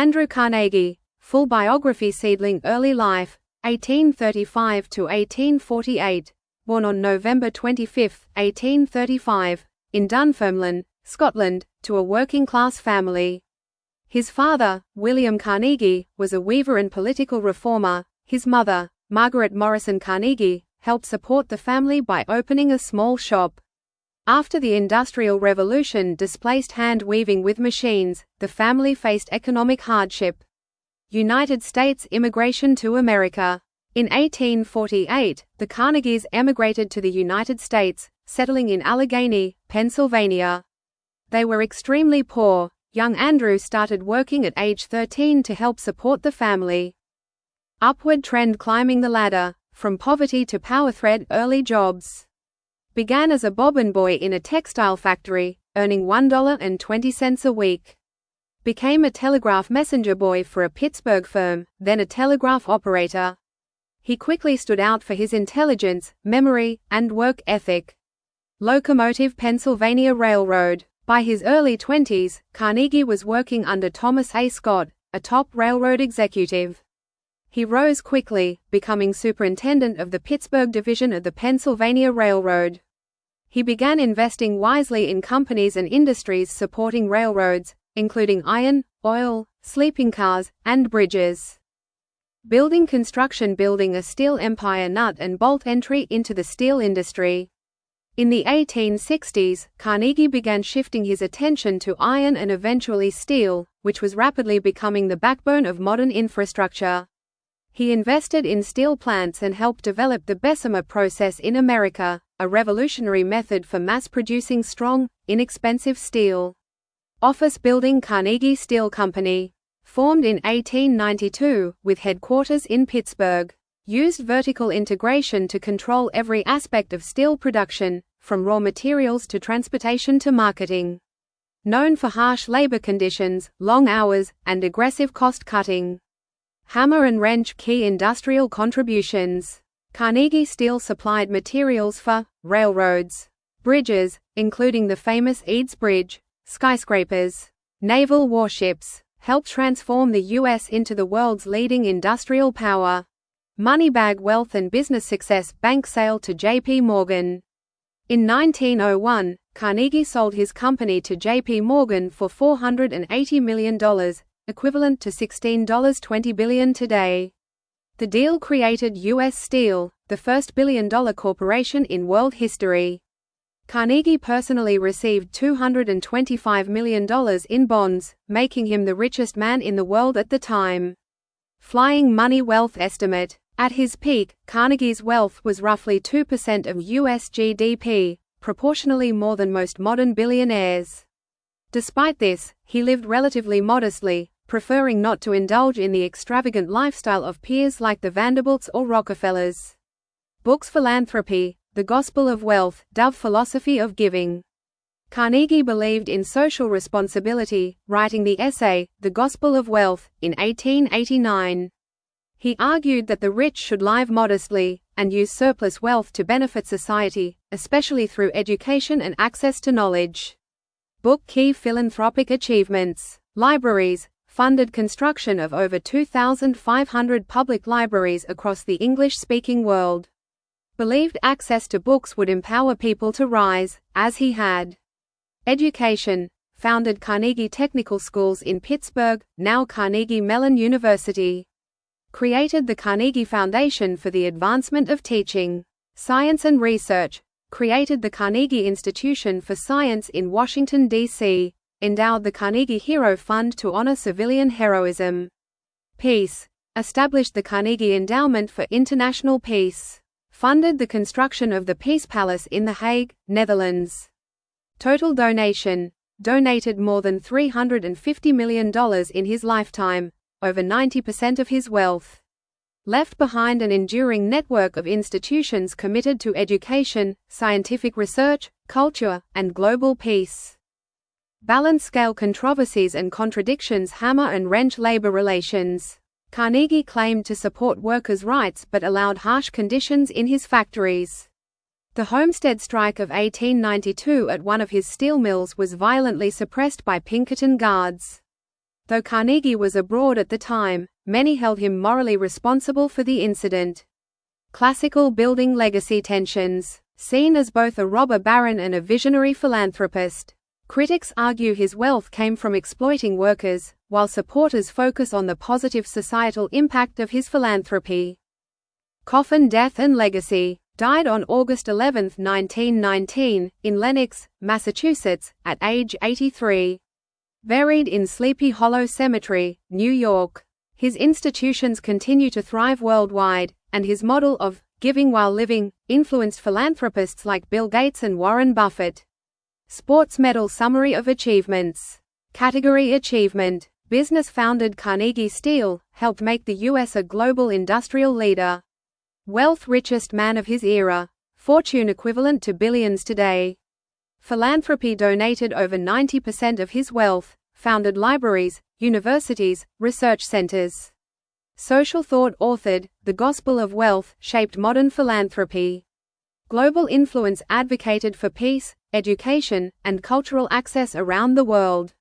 Andrew Carnegie, full biography. Seedling early life, 1835 to 1848. Born on November 25, 1835, in Dunfermline, Scotland, to a working-class family. His father, William Carnegie, was a weaver and political reformer. His mother, Margaret Morrison Carnegie, helped support the family by opening a small shop. After the Industrial Revolution displaced hand-weaving with machines, the family faced economic hardship. United States immigration to America. In 1848, the Carnegies emigrated to the United States, settling in Allegheny, Pennsylvania. They were extremely poor. Young Andrew started working at age 13 to help support the family. Upward trend climbing the ladder, from poverty to power. Thread early jobs. Began as a bobbin boy in a textile factory, earning $1.20 a week. Became a telegraph messenger boy for a Pittsburgh firm, then a telegraph operator. He quickly stood out for his intelligence, memory, and work ethic. Locomotive Pennsylvania Railroad. By his early 20s, Carnegie was working under Thomas A. Scott, a top railroad executive. He rose quickly, becoming superintendent of the Pittsburgh division of the Pennsylvania Railroad. He began investing wisely in companies and industries supporting railroads, including iron, oil, sleeping cars, and bridges. Building construction. Building a steel empire. Nut and bolt entry into the steel industry. In the 1860s, Carnegie began shifting his attention to iron and eventually steel, which was rapidly becoming the backbone of modern infrastructure. He invested in steel plants and helped develop the Bessemer process in America, a revolutionary method for mass-producing strong, inexpensive steel. Office building. Carnegie Steel Company. Formed in 1892, with headquarters in Pittsburgh. Used vertical integration to control every aspect of steel production, from raw materials to transportation to marketing. Known for harsh labor conditions, long hours, and aggressive cost-cutting. Hammer and wrench. Key industrial contributions. Carnegie Steel supplied materials for railroads, bridges, including the famous Eads Bridge, skyscrapers, naval warships, helped transform the U.S. into the world's leading industrial power. Moneybag. Wealth and business success. Bank sale to J.P. Morgan. In 1901, Carnegie sold his company to J.P. Morgan for $480 million, equivalent to $16.20 billion today. The deal created U.S. Steel, the first billion-dollar corporation in world history. Carnegie personally received $225 million in bonds, making him the richest man in the world at the time. Flying money. Wealth estimate. At his peak, Carnegie's wealth was roughly 2% of U.S. GDP, proportionally more than most modern billionaires. Despite this, he lived relatively modestly, preferring not to indulge in the extravagant lifestyle of peers like the Vanderbilts or Rockefellers. Books. Philanthropy, The Gospel of Wealth, Dove Philosophy of Giving. Carnegie believed in social responsibility, writing the essay, The Gospel of Wealth, in 1889. He argued that the rich should live modestly, and use surplus wealth to benefit society, especially through education and access to knowledge. Book. Key philanthropic achievements. Libraries. Funded construction of over 2,500 public libraries across the English-speaking world. Believed access to books would empower people to rise, as he had. Education. Founded Carnegie Technical Schools in Pittsburgh, now Carnegie Mellon University. Created the Carnegie Foundation for the Advancement of Teaching, Science and Research. Created the Carnegie Institution for Science in Washington, D.C. Endowed the Carnegie Hero Fund to honor civilian heroism. Peace. Established the Carnegie Endowment for International Peace. Funded the construction of the Peace Palace in The Hague, Netherlands. Total donation. Donated more than $350 million in his lifetime, over 90% of his wealth. Left behind an enduring network of institutions committed to education, scientific research, culture, and global peace. Balance scale. Controversies and contradictions. Hammer and wrench. Labor relations. Carnegie claimed to support workers' rights but allowed harsh conditions in his factories. The Homestead Strike of 1892 at one of his steel mills was violently suppressed by Pinkerton guards. Though Carnegie was abroad at the time, many held him morally responsible for the incident. Classical building legacy tensions. Seen as both a robber baron and a visionary philanthropist, critics argue his wealth came from exploiting workers, while supporters focus on the positive societal impact of his philanthropy. Coffin death and legacy. Died on August 11, 1919, in Lenox, Massachusetts, at age 83. Buried in Sleepy Hollow Cemetery, New York. His institutions continue to thrive worldwide, and his model of giving while living influenced philanthropists like Bill Gates and Warren Buffett. Sports Medal Summary of Achievements. Category Achievement. Business founded Carnegie Steel, helped make the U.S. a global industrial leader. Wealth richest man of his era. Fortune equivalent to billions today. Philanthropy donated over 90% of his wealth, founded libraries, universities, research centers. Social thought authored, The Gospel of Wealth, shaped modern philanthropy. Global influence advocated for peace, education, and cultural access around the world.